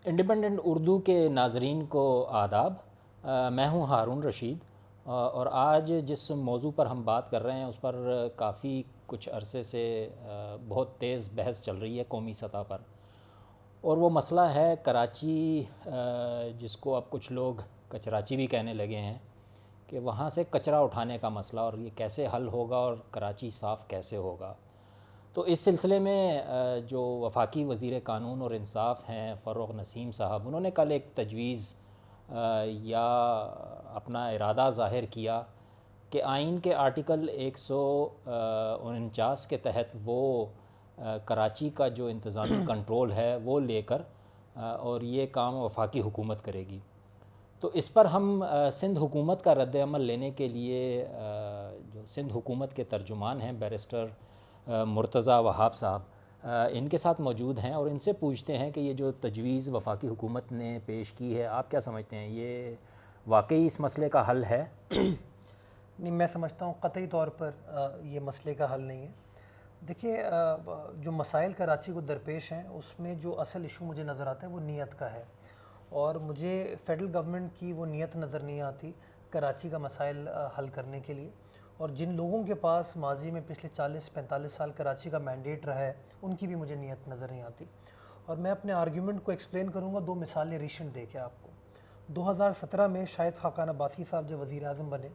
Independent Urdu کے ناظرین کو آداب۔ میں ہوں ہارون رشید، اور آج جس موضوع پر ہم بات کر رہے ہیں اس پر کافی کچھ عرصے سے بہت تیز بحث چل رہی ہے قومی سطح پر، اور وہ مسئلہ ہے کراچی، جس کو اب کچھ لوگ کچراچی بھی کہنے لگے ہیں، کہ وہاں سے کچرا اٹھانے کا مسئلہ اور یہ کیسے حل ہوگا اور کراچی صاف کیسے ہوگا۔ تو اس سلسلے میں جو وفاقی وزیر قانون اور انصاف ہیں فروغ نسیم صاحب، انہوں نے کل ایک تجویز یا اپنا ارادہ ظاہر کیا کہ آئین کے آرٹیکل 149 کے تحت وہ کراچی کا جو انتظامی کنٹرول ہے وہ لے کر اور یہ کام وفاقی حکومت کرے گی۔ تو اس پر ہم سندھ حکومت کا رد عمل لینے کے لیے جو سندھ حکومت کے ترجمان ہیں بیرسٹر مرتضیٰ وہاب صاحب، ان کے ساتھ موجود ہیں، اور ان سے پوچھتے ہیں کہ یہ جو تجویز وفاقی حکومت نے پیش کی ہے، آپ کیا سمجھتے ہیں، یہ واقعی اس مسئلے کا حل ہے؟ نہیں، میں سمجھتا ہوں قطعی طور پر یہ مسئلے کا حل نہیں ہے۔ دیکھیے، جو مسائل کراچی کو درپیش ہیں اس میں جو اصل ایشو مجھے نظر آتا ہے وہ نیت کا ہے، اور مجھے فیڈرل گورنمنٹ کی وہ نیت نظر نہیں آتی کراچی کا مسائل حل کرنے کے لیے، اور جن لوگوں کے پاس ماضی میں پچھلے 40-45 سال کراچی کا مینڈیٹ رہا ہے ان کی بھی مجھے نیت نظر نہیں آتی۔ اور میں اپنے آرگیومنٹ کو ایکسپلین کروں گا، دو مثالیں ریسنٹ دے کے آپ کو۔ 2017 میں شاہد خاقان عباسی صاحب جب وزیر اعظم بنے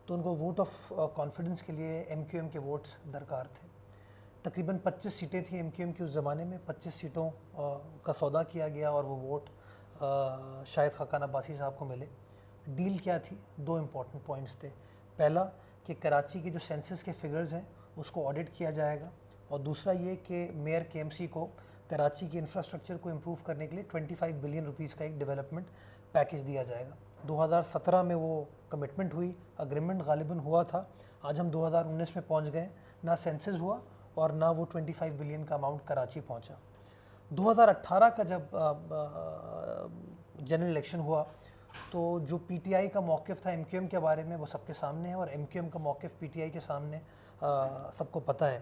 تو ان کو ووٹ آف کانفیڈنس کے لیے ایم کیو ایم کے ووٹس درکار تھے۔ تقریباً 25 سیٹیں تھیں ایم کیو ایم کی اس زمانے میں، 25 سیٹوں کا سودا کیا گیا اور وہ ووٹ شاہد خاقان عباسی صاحب کو ملے۔ ڈیل کیا تھی؟ دو امپورٹنٹ پوائنٹس تھے۔ پہلا کہ کراچی کے جو سینسس کے فگرز ہیں اس کو آڈٹ کیا جائے گا، اور دوسرا یہ کہ میئر کے ایم سی کو کراچی کی انفراسٹرکچر کو امپروو کرنے کے لیے 25 بلین روپیز کا ایک ڈیولپمنٹ پیکج دیا جائے گا۔ 2017 میں وہ کمٹمنٹ ہوئی، اگریمنٹ غالباً ہوا تھا۔ آج ہم 2019 میں پہنچ گئے، نہ سینسس ہوا اور نہ وہ 25 بلین کا اماؤنٹ کراچی پہنچا۔ 2018 کا جب جنرل الیکشن ہوا تو جو پی ٹی آئی کا موقف تھا ایم کیو ایم کے بارے میں وہ سب کے سامنے ہے، اور ایم کیو ایم کا موقف پی ٹی آئی کے سامنے سب کو پتہ ہے۔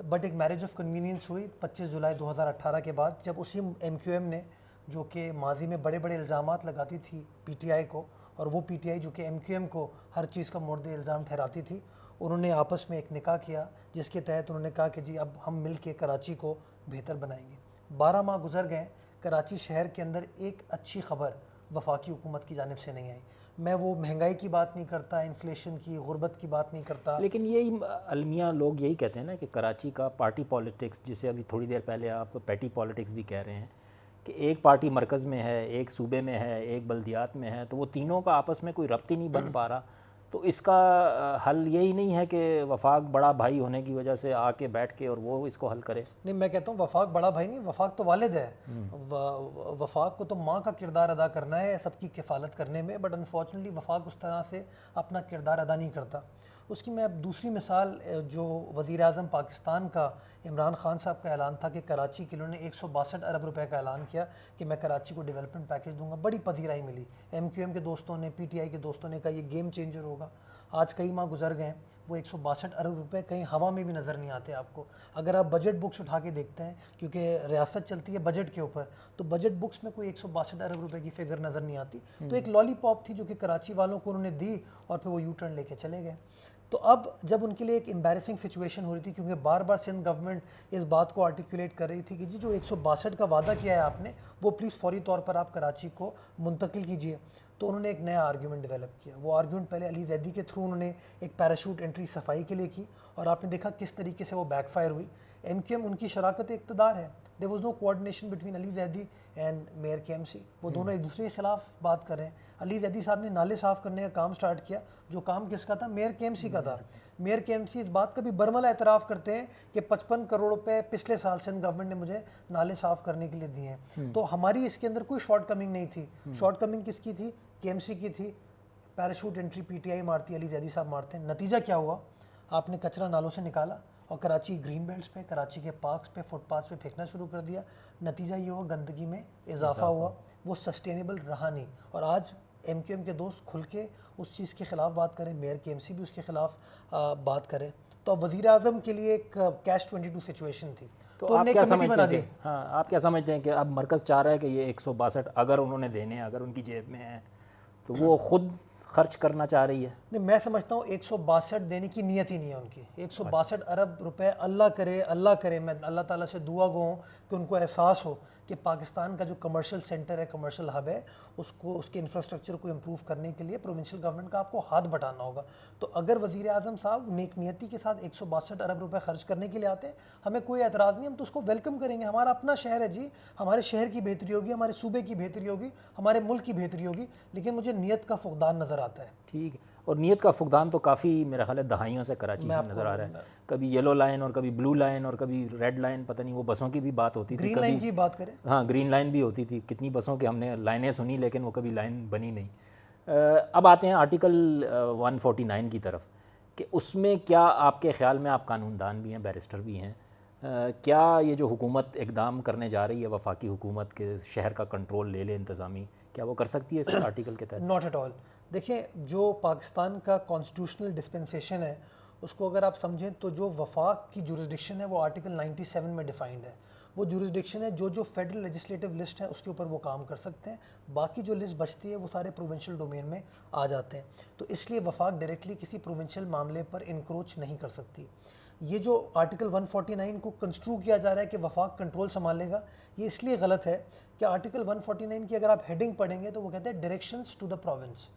بٹ ایک میرج آف کنوینئنس ہوئی 25 جولائی 2018 کے بعد، جب اسی ایم کیو ایم نے جو کہ ماضی میں بڑے بڑے الزامات لگاتی تھی پی ٹی آئی کو، اور وہ پی ٹی آئی جو کہ ایم کیو ایم کو ہر چیز کا مورد الزام ٹھہراتی تھی، انہوں نے آپس میں ایک نکاح کیا جس کے تحت انہوں نے کہا کہ جی اب ہم مل کے کراچی کو بہتر بنائیں گے۔ 12 ماہ گزر گئے، کراچی شہر کے اندر ایک اچھی خبر وفاقی حکومت کی جانب سے نہیں آئی۔ میں وہ مہنگائی کی بات نہیں کرتا، انفلیشن کی، غربت کی بات نہیں کرتا۔ لیکن یہی المیہ لوگ یہی کہتے ہیں نا کہ کراچی کا پارٹی پالیٹکس، جسے ابھی تھوڑی دیر پہلے آپ پیٹی پالیٹکس بھی کہہ رہے ہیں، کہ ایک پارٹی مرکز میں ہے، ایک صوبے میں ہے، ایک بلدیات میں ہے، تو وہ تینوں کا آپس میں کوئی ربط ہی نہیں بن پا رہا۔ تو اس کا حل یہی نہیں ہے کہ وفاق بڑا بھائی ہونے کی وجہ سے آ کے بیٹھ کے اور وہ اس کو حل کرے؟ نہیں، میں کہتا ہوں وفاق بڑا بھائی نہیں، وفاق تو والد ہے۔ وفاق کو تو ماں کا کردار ادا کرنا ہے سب کی کفالت کرنے میں، بٹ انفارچونیٹلی وفاق اس طرح سے اپنا کردار ادا نہیں کرتا۔ اس کی میں اب دوسری مثال، جو وزیر اعظم پاکستان کا عمران خان صاحب کا اعلان تھا کہ کراچی کے انہوں نے 162 ارب روپے کا اعلان کیا کہ میں کراچی کو ڈیولپمنٹ پیکج دوں گا، بڑی پذیرائی ملی۔ ایم کیو ایم کے دوستوں نے، پی ٹی آئی کے دوستوں نے کہا یہ گیم چینجر ہوگا۔ آج کئی ماہ گزر گئے، وہ 162 ارب روپے کہیں ہوا میں بھی نظر نہیں آتے آپ کو۔ اگر آپ بجٹ بکس اٹھا کے دیکھتے ہیں، کیونکہ ریاست چلتی ہے بجٹ کے اوپر، تو بجٹ بکس میں کوئی 162 ارب روپے کی فگر نظر نہیں آتی۔ تو ایک لالی پاپ تھی جو کہ کراچی والوں کو انہوں نے دی، اور پھر وہ یو ٹرن لے کے چلے گئے۔ تو اب جب ان کے لیے ایک امبیرسنگ سچویشن ہو رہی تھی، کیونکہ بار بار سندھ گورنمنٹ اس بات کو آرٹیکولیٹ کر رہی تھی کہ جی جو 162 کا وعدہ کیا ہے آپ نے، وہ پلیز فوری طور پر آپ کراچی کو منتقل کیجئے، تو انہوں نے ایک نیا آرگیومنٹ ڈیولپ کیا۔ وہ آرگیومنٹ پہلے علی زیدی کے تھرو انہوں نے ایک پیراشوٹ انٹری صفائی کے لیے کی، اور آپ نے دیکھا کس طریقے سے وہ بیک فائر ہوئی۔ ایم کیو ایم ان کی شراکت اقتدار ہے، there was no coordination between Ali Zaidi and mayor K M C, وہ دونوں ایک دوسرے کے خلاف بات کر رہے ہیں۔ علی زیدی صاحب نے نالے صاف کرنے کا کام سٹارٹ کیا، جو کام کس کا تھا؟ میئر کے ایم سی کا تھا۔ میئر کے ایم سی اس بات کا بھی برملا اعتراف کرتے ہیں کہ 55 کروڑ روپے پچھلے سال سندھ گورنمنٹ نے مجھے نالے صاف کرنے کے لیے دیے ہیں۔ تو ہماری اس کے اندر کوئی شارٹ کمنگ نہیں تھی۔ شارٹ کمنگ کس کی تھی؟ کے ایم سی کی تھی۔ Parachute entry P T I مارتی، علی زیدی صاحب مارتے ہیں۔ نتیجہ کیا ہوا؟ آپ نے کچرا نالوں سے نکالا اور کراچی گرین بیلٹس پہ، کراچی کے پارکس پہ، فٹ پاتھس پہ پھینکنا شروع کر دیا۔ نتیجہ یہ ہوا گندگی میں اضافہ ہوا، وہ سسٹینیبل رہا نہیں۔ اور آج ایم کیو ایم کے دوست کھل کے اس چیز کے خلاف بات کریں، میئر کے ایم سی بھی اس کے خلاف بات کریں۔ تو اب وزیر اعظم کے لیے ایک کیش 22 سچویشن تھی۔ تو آپ کیا سمجھتے ہیں ہاں آپ کیا سمجھتے ہیں کہ اب مرکز چاہ رہا ہے کہ یہ 162 اگر انہوں نے دینے اگر ان کی جیب میں ہیں تو وہ خود خرچ کرنا چاہ رہی ہے؟ نہیں، میں سمجھتا ہوں 162 دینے کی نیت ہی نہیں ہے ان کی. 162 ارب روپے اللہ کرے میں اللہ تعالیٰ سے دعا گو ہوں کہ ان کو احساس ہو کہ پاکستان کا جو کمرشل سینٹر ہے, کمرشل ہب ہے, اس کے انفراسٹرکچر کو امپروو کرنے کے لیے پروونشل گورنمنٹ کا آپ کو ہاتھ بٹانا ہوگا. تو اگر وزیر اعظم صاحب نیک نیتی کے ساتھ 162 ارب روپے خرچ کرنے کے لیے آتے ہیں, ہمیں کوئی اعتراض نہیں, ہم تو اس کو ویلکم کریں گے. ہمارا اپنا شہر ہے جی, ہمارے شہر کی بہتری ہوگی, ہمارے صوبے کی بہتری ہوگی, ہمارے ملک کی بہتری ہوگی. لیکن مجھے نیت کا فقدان نظر آتا ہے. ٹھیک ہے, اور نیت کا فقدان تو کافی میرا خیال ہے دہائیوں سے کراچی سے نظر آ رہا ہے. کبھی یلو لائن اور کبھی بلو لائن اور کبھی ریڈ لائن, پتہ نہیں وہ بسوں کی بھی بات ہوتی تھی, گرین لائن کی بات کریں, ہاں گرین لائن بھی ہوتی تھی, کتنی بسوں کے ہم نے لائنیں سنی لیکن وہ کبھی لائن بنی نہیں. اب آتے ہیں آرٹیکل 149 کی طرف کہ اس میں کیا آپ کے خیال میں, آپ قانون دان بھی ہیں, بیرسٹر بھی ہیں, کیا یہ جو حکومت اقدام کرنے جا رہی ہے وفاقی حکومت کے شہر کا کنٹرول لے لے انتظامی, کیا وہ کر سکتی ہے اس آرٹیکل کے تحت؟ Not at all. دیکھیں, جو پاکستان کا کانسٹیٹیوشنل ڈسپنسیشن ہے اس کو اگر آپ سمجھیں تو جو وفاق کی جورسڈکشن ہے وہ آرٹیکل 97 میں ڈیفائنڈ ہے. وہ جورسڈکشن ہے جو فیڈرل لیجسلیٹو لسٹ ہے اس کے اوپر وہ کام کر سکتے ہیں. باقی جو لسٹ بچتی ہے وہ سارے پروونشل ڈومین میں آ جاتے ہیں. تو اس لیے وفاق ڈائریکٹلی کسی پروونشل معاملے پر انکروچ نہیں کر سکتی. یہ جو آرٹیکل 149 کو کنسٹرو کیا جا رہا ہے کہ وفاق کنٹرول سنبھالے گا, یہ اس لیے غلط ہے کہ آرٹیکل 149 کی اگر آپ ہیڈنگ پڑھیں گے تو وہ کہتے ہیں ڈائریکشنز ٹو دا پروونس.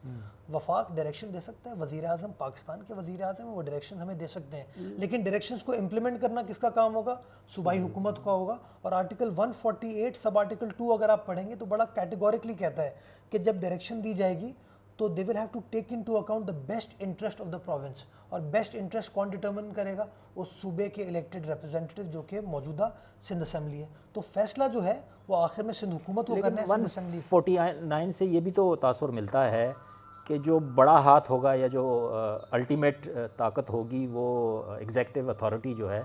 وفاق ڈائریکشن دے سکتا ہے, وزیر اعظم پاکستان کے وزیر اعظم وہ ڈائریکشن ہمیں دے سکتے ہیں, لیکن ڈائریکشنز کو امپلیمنٹ کرنا کس کا کام ہوگا؟ صوبائی حکومت کا ہوگا. اور آرٹیکل 148 سب آرٹیکل 2 اگر آپ پڑھیں گے تو بڑا کیٹیگوریکلی کہتا ہے کہ جب ڈائریکشن دی جائے گی تو they will have to take into account the best interest of the province. اور بیسٹ انٹرسٹ کون ڈٹرمن کرے گا؟ اس صوبے کے الیکٹڈ ریپرزینٹیو جو کہ موجودہ سندھ اسمبلی ہے. تو فیصلہ جو ہے وہ آخر میں سندھ حکومت کو کرنا ہے, سندھ اسمبلی. 149 سے یہ بھی تو تاثر ملتا ہے کہ جو بڑا ہاتھ ہوگا یا جو الٹیمیٹ طاقت ہوگی وہ ایگزیکٹو اتھارٹی جو ہے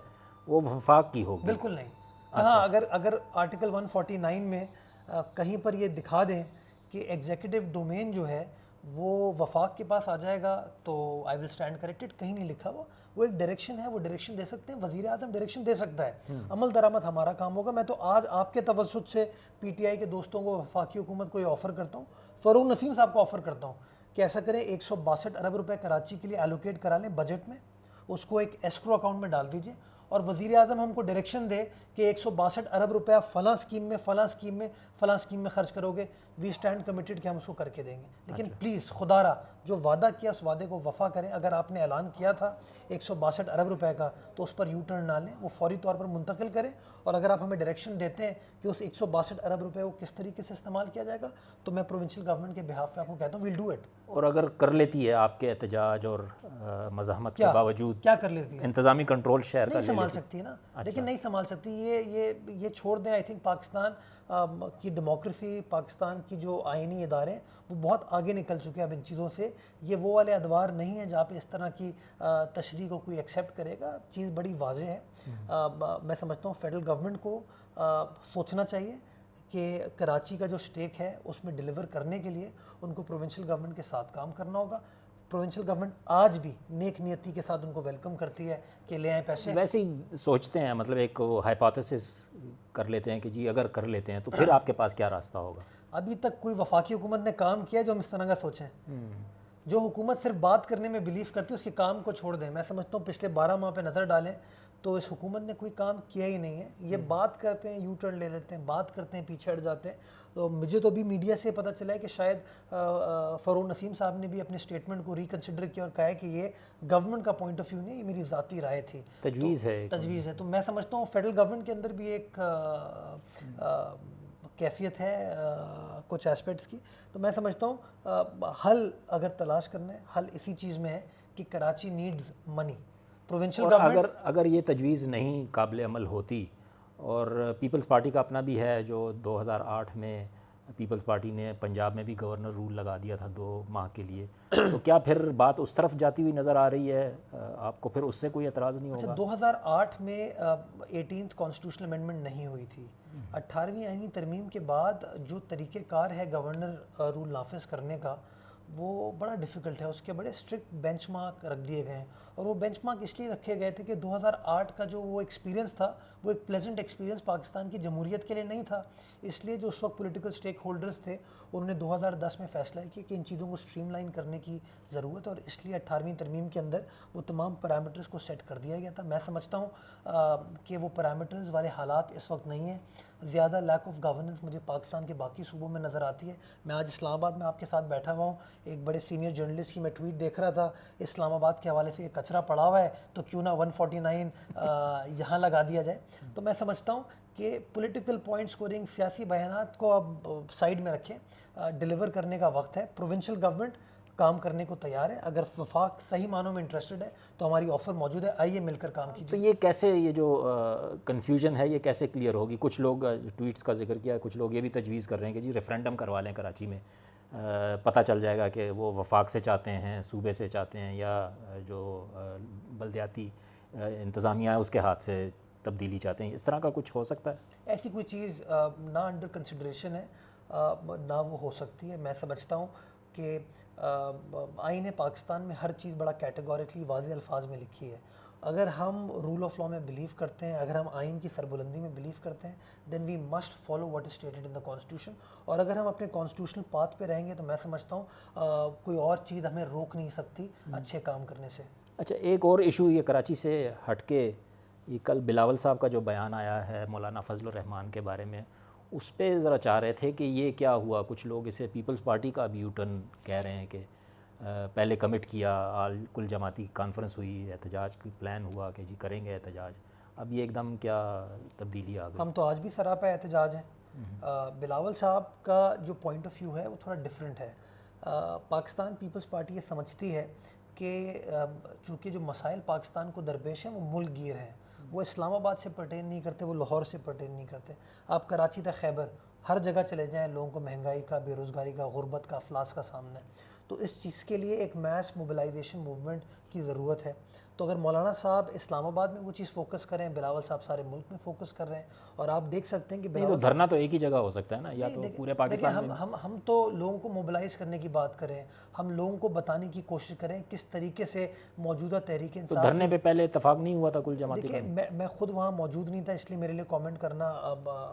وہ وفاق کی ہوگی. بالکل نہیں. ہاں, اگر آرٹیکل 149 میں کہیں پر یہ دکھا دیں کہ ایگزیکٹو ڈومین جو ہے وہ وفاق کے پاس آ جائے گا تو آئی ول اسٹینڈ کریکٹڈ. کہیں نہیں لکھا وہ ایک ڈائریکشن ہے, وہ ڈائریکشن دے سکتے ہیں, وزیر اعظم ڈائریکشن دے سکتا ہے, عمل درآمد ہمارا کام ہوگا. میں تو آج آپ کے توسط سے پی ٹی آئی کے دوستوں کو, وفاقی حکومت کو یہ آفر کرتا ہوں, فاروق نسیم صاحب کو آفر کرتا ہوں کہ ایسا کریں 162 ارب روپے کراچی کے لیے ایلوکیٹ کرا لیں بجٹ میں, اس کو ایک ایسکرو اکاؤنٹ میں ڈال دیجئے, اور وزیر اعظم ہم کو ڈائریکشن دے کہ 162 ارب روپے فلاں اسکیم میں فلاں اسکیم میں خرچ کرو گے. وی اسٹینڈ کمیٹڈ کہ ہم اس کو کر کے دیں گے. لیکن پلیز خدا را جو وعدہ کیا اس وعدے کو وفا کریں. اگر آپ نے اعلان کیا تھا 162 ارب روپے کا تو اس پر یو ٹرن نہ لیں, وہ فوری طور پر منتقل کریں. اور اگر آپ ہمیں ڈائریکشن دیتے ہیں کہ اس 162 ارب روپے کو کس طریقے سے استعمال کیا جائے گا تو میں پروونشل گورنمنٹ کے بہاف پہ آپ کو کہتا ہوں ویل ڈو اٹ. اور اگر کر لیتی ہے آپ کے احتجاج اور مزاحمت کے باوجود, کیا کر لیتی ہے؟ انتظامی کنٹرول شہر کا نہیں سنبھال سکتی ہے نا. لیکن نہیں سنبھال سکتی. یہ چھوڑ دیں. آئی تھنک پاکستان کی ڈیموکریسی, پاکستان کی جو آئینی ادارے ہیں وہ بہت آگے نکل چکے ہیں اب ان چیزوں سے. یہ وہ والے ادوار نہیں ہیں جہاں پہ اس طرح کی تشریح کو کوئی ایکسیپٹ کرے گا. چیز بڑی واضح ہے. میں سمجھتا ہوں فیڈرل گورنمنٹ کو سوچنا چاہیے کہ کراچی کا جو اسٹیک ہے اس میں ڈیلیور کرنے کے لیے ان کو پروونشل گورنمنٹ کے ساتھ کام کرنا ہوگا. پروونشل گورنمنٹ آج بھی نیک نیتی کے ساتھ ان کو ویلکم کرتی ہے کہ لے آئیں پیسے. ویسے ہی سوچتے ہیں, مطلب ایک ہائپوتھیسس کر لیتے ہیں کہ جی اگر کر لیتے ہیں تو پھر آپ کے پاس کیا راستہ ہوگا. ابھی تک کوئی وفاقی حکومت نے کام کیا جو ہم اس طرح کا سوچیں. جو حکومت صرف بات کرنے میں بلیو کرتی ہے اس کے کام کو چھوڑ دیں. میں سمجھتا ہوں پچھلے 12 ماہ پہ نظر ڈالیں تو اس حکومت نے کوئی کام کیا ہی نہیں ہے. یہ بات کرتے ہیں, یو ٹرن لے لیتے ہیں, بات کرتے ہیں, پیچھے ہٹ جاتے ہیں. تو مجھے تو ابھی میڈیا سے پتہ چلا ہے کہ شاید فاروق نسیم صاحب نے بھی اپنے اسٹیٹمنٹ کو ریکنسیڈر کیا اور کہا ہے کہ یہ گورنمنٹ کا پوائنٹ آف ویو نہیں, یہ میری ذاتی رائے تھی, تجویز ہے. تو میں سمجھتا ہوں فیڈرل گورنمنٹ کے اندر بھی ایک کیفیت ہے کچھ ایسپیکٹس کی. تو میں سمجھتا ہوں حل اگر تلاش کرنا ہے, حل اسی چیز میں ہے کہ کراچی نیڈز منی. پروونشل گورنمنٹ اگر یہ تجویز نہیں قابل عمل ہوتی, اور پیپلز پارٹی کا اپنا بھی ہے جو 2008 میں پیپلز پارٹی نے پنجاب میں بھی گورنر رول لگا دیا تھا 2 ماہ کے لیے, تو کیا پھر بات اس طرف جاتی ہوئی نظر آ رہی ہے آپ کو؟ پھر اس سے کوئی اعتراض نہیں ہوگا؟ 2008 میں 18th کانسٹیٹیوشنل امینڈمنٹ نہیں ہوئی تھی. 18ویں آئینی ترمیم کے بعد جو طریقہ کار ہے گورنر رول نافذ کرنے کا وہ بڑا ڈیفیکلٹ ہے. اس کے بڑے اسٹرکٹ بینچ مارک رکھ دیے گئے ہیں, اور وہ بینچ مارک اس لیے رکھے گئے تھے کہ 2008 کا جو وہ ایکسپیرینس تھا وہ ایک پلیزنٹ ایکسپیرینس پاکستان کی جمہوریت کے لیے نہیں تھا. اس لیے جو اس وقت پولیٹیکل اسٹیک ہولڈرز تھے انہوں نے 2010 میں فیصلہ کیا کہ ان چیزوں کو سٹریم لائن کرنے کی ضرورت ہے, اور اس لیے 18ویں ترمیم کے اندر وہ تمام پیرامیٹرز کو سیٹ کر دیا گیا تھا. میں سمجھتا ہوں کہ وہ پیرامیٹرز والے حالات اس وقت نہیں ہیں. زیادہ لیک آف گورننس مجھے پاکستان کے باقی صوبوں میں نظر آتی ہے. میں آج اسلام آباد میں آپ کے ساتھ بیٹھا ہوا ہوں, ایک بڑے سینئر جرنلسٹ کی میں ٹویٹ دیکھ رہا تھا, اسلام آباد کے حوالے سے یہ کچرا پڑا ہوا ہے تو کیوں نہ 149 یہاں لگا دیا جائے. تو میں سمجھتا ہوں کہ پولیٹیکل پوائنٹ سکورنگ, سیاسی بیانات کو اب سائڈ میں رکھیں, ڈیلیور کرنے کا وقت ہے. پروونشل گورنمنٹ کام کرنے کو تیار ہے. اگر وفاق صحیح معنوں میں انٹرسٹڈ ہے تو ہماری آفر موجود ہے, آئیے مل کر کام کیجیے. تو یہ کیسے, یہ جو کنفیوژن ہے یہ کیسے کلیئر ہوگی؟ کچھ لوگ ٹویٹس کا ذکر کیا ہے, کچھ لوگ یہ بھی تجویز کر رہے ہیں کہ جی ریفرینڈم کروا لیں کراچی میں, پتہ چل جائے گا کہ وہ وفاق سے چاہتے ہیں, صوبے سے چاہتے ہیں, یا جو بلدیاتی انتظامیہ ہے اس کے ہاتھ سے تبدیلی چاہتے ہیں. اس طرح کا کچھ ہو سکتا ہے؟ ایسی کوئی چیز نہ انڈر کنسیڈریشن ہے نہ وہ ہو سکتی ہے. میں سمجھتا ہوں کہ آئین پاکستان میں ہر چیز بڑا کیٹیگوریکلی واضح الفاظ میں لکھی ہے. اگر ہم رول آف لا میں بلیو کرتے ہیں, اگر ہم آئین کی سربلندی میں بلیو کرتے ہیں, then we must follow what is stated in the constitution. اور اگر ہم اپنے کانسٹیٹیوشنل پاتھ پہ رہیں گے تو میں سمجھتا ہوں کوئی اور چیز ہمیں روک نہیں سکتی اچھے کام کرنے سے. اچھا, ایک اور ایشو یہ کراچی سے ہٹ کے, یہ کل بلاول صاحب کا جو بیان آیا ہے مولانا فضل الرحمان کے بارے میں, اس پہ ذرا چاہ رہے تھے کہ یہ کیا ہوا. کچھ لوگ اسے پیپلز پارٹی کا بھی یو ٹرن کہہ رہے ہیں کہ پہلے کمٹ کیا, کل جماعتی کانفرنس ہوئی, احتجاج کی پلان ہوا کہ جی کریں گے احتجاج, اب یہ ایک دم کیا تبدیلی آ گئی؟ ہم تو آج بھی سراپا احتجاج ہیں. بلاول صاحب کا جو پوائنٹ آف ویو ہے وہ تھوڑا ڈیفرنٹ ہے. پاکستان پیپلز پارٹی یہ سمجھتی ہے کہ چونکہ جو مسائل پاکستان کو درپیش ہیں وہ ملک گیر ہیں, وہ اسلام آباد سے پرٹین نہیں کرتے, وہ لاہور سے پرٹین نہیں کرتے. آپ کراچی تک خیبر ہر جگہ چلے جائیں, لوگوں کو مہنگائی کا, بے روزگاری کا, غربت کا, افلاس کا سامنا ہے. تو اس چیز کے لیے ایک میس موبلائزیشن موومنٹ کی ضرورت ہے. تو اگر مولانا صاحب اسلام آباد میں وہ چیز فوکس کریں, بلاول صاحب سارے ملک میں فوکس کر رہے ہیں, اور آپ دیکھ سکتے ہیں کہ نہیں تو دھرنا تو ایک ہی جگہ ہو سکتا ہے نا, یا تو پورے پاکستان میں. ہم تو لوگوں کو موبلائز کرنے کی بات کریں, ہم لوگوں کو بتانے کی کوشش کریں کس طریقے سے موجودہ تحریک انصاف. تو دھرنے پہ پہلے اتفاق نہیں ہوا تھا کل جماعتی کا؟ دیکھیں میں خود وہاں موجود نہیں تھا, اس لیے میرے لیے کامنٹ کرنا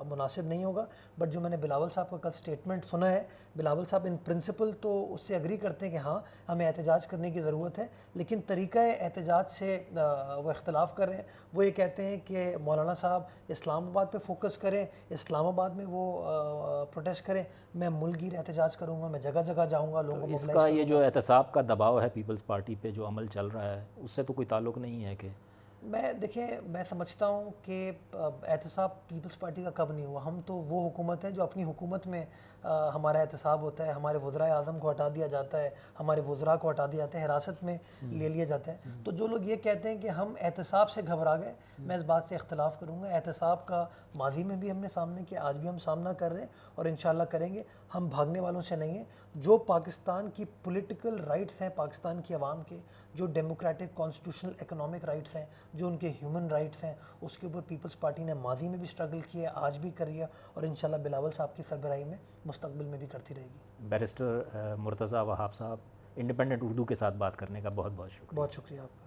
مناسب نہیں ہوگا. بٹ جو میں نے بلاول صاحب کا کل سٹیٹمنٹ سنا ہے, بلاول صاحب ان پرنسپل تو اس سے اگری کرتے ہیں کہ ہاں ہمیں احتجاج کرنے کی ضرورت ہے, لیکن طریقہ احتجاج سے وہ اختلاف کر رہے ہیں. وہ یہ کہتے ہیں کہ مولانا صاحب اسلام آباد پہ فوکس کریں, اسلام آباد میں وہ پروٹیسٹ کریں, میں ملک گیر احتجاج کروں گا, میں جگہ جگہ جاؤں گا, لوگوں کو اس کا یہ جو احتساب کا دباؤ ہے پیپلز پارٹی پہ جو عمل چل رہا ہے, اس سے تو کوئی تعلق نہیں ہے کہ دیکھیں میں سمجھتا ہوں کہ احتساب پیپلز پارٹی کا کب نہیں ہوا. ہم تو وہ حکومت ہے جو اپنی حکومت میں ہمارا احتساب ہوتا ہے, ہمارے وزرائے اعظم کو ہٹا دیا جاتا ہے, ہمارے وزراء کو ہٹا دیا جاتا ہے, حراست میں لے لیا جاتا ہے. تو جو لوگ یہ کہتے ہیں کہ ہم احتساب سے گھبرا گئے, میں اس بات سے اختلاف کروں گا. احتساب کا ماضی میں بھی ہم نے سامنے کیا, آج بھی ہم سامنا کر رہے ہیں اور انشاءاللہ کریں گے. ہم بھاگنے والوں سے نہیں ہیں. جو پاکستان کی پولیٹیکل رائٹس ہیں پاکستان کی عوام کے, جو ڈیموکریٹک کانسٹیٹیوشنل اکنامک رائٹس ہیں, جو ان کے ہیومن رائٹس ہیں, اس کے اوپر پیپلز پارٹی نے ماضی میں بھی اسٹرگل کیا ہے, آج بھی کری ہے, اور انشاءاللہ بلاول صاحب کی سربراہی میں مستقبل میں بھی کرتی رہے گی. بیرسٹر مرتضیٰ وہاب صاحب, انڈیپینڈنٹ اردو کے ساتھ بات کرنے کا بہت بہت شکریہ. بہت شکریہ آپ کا.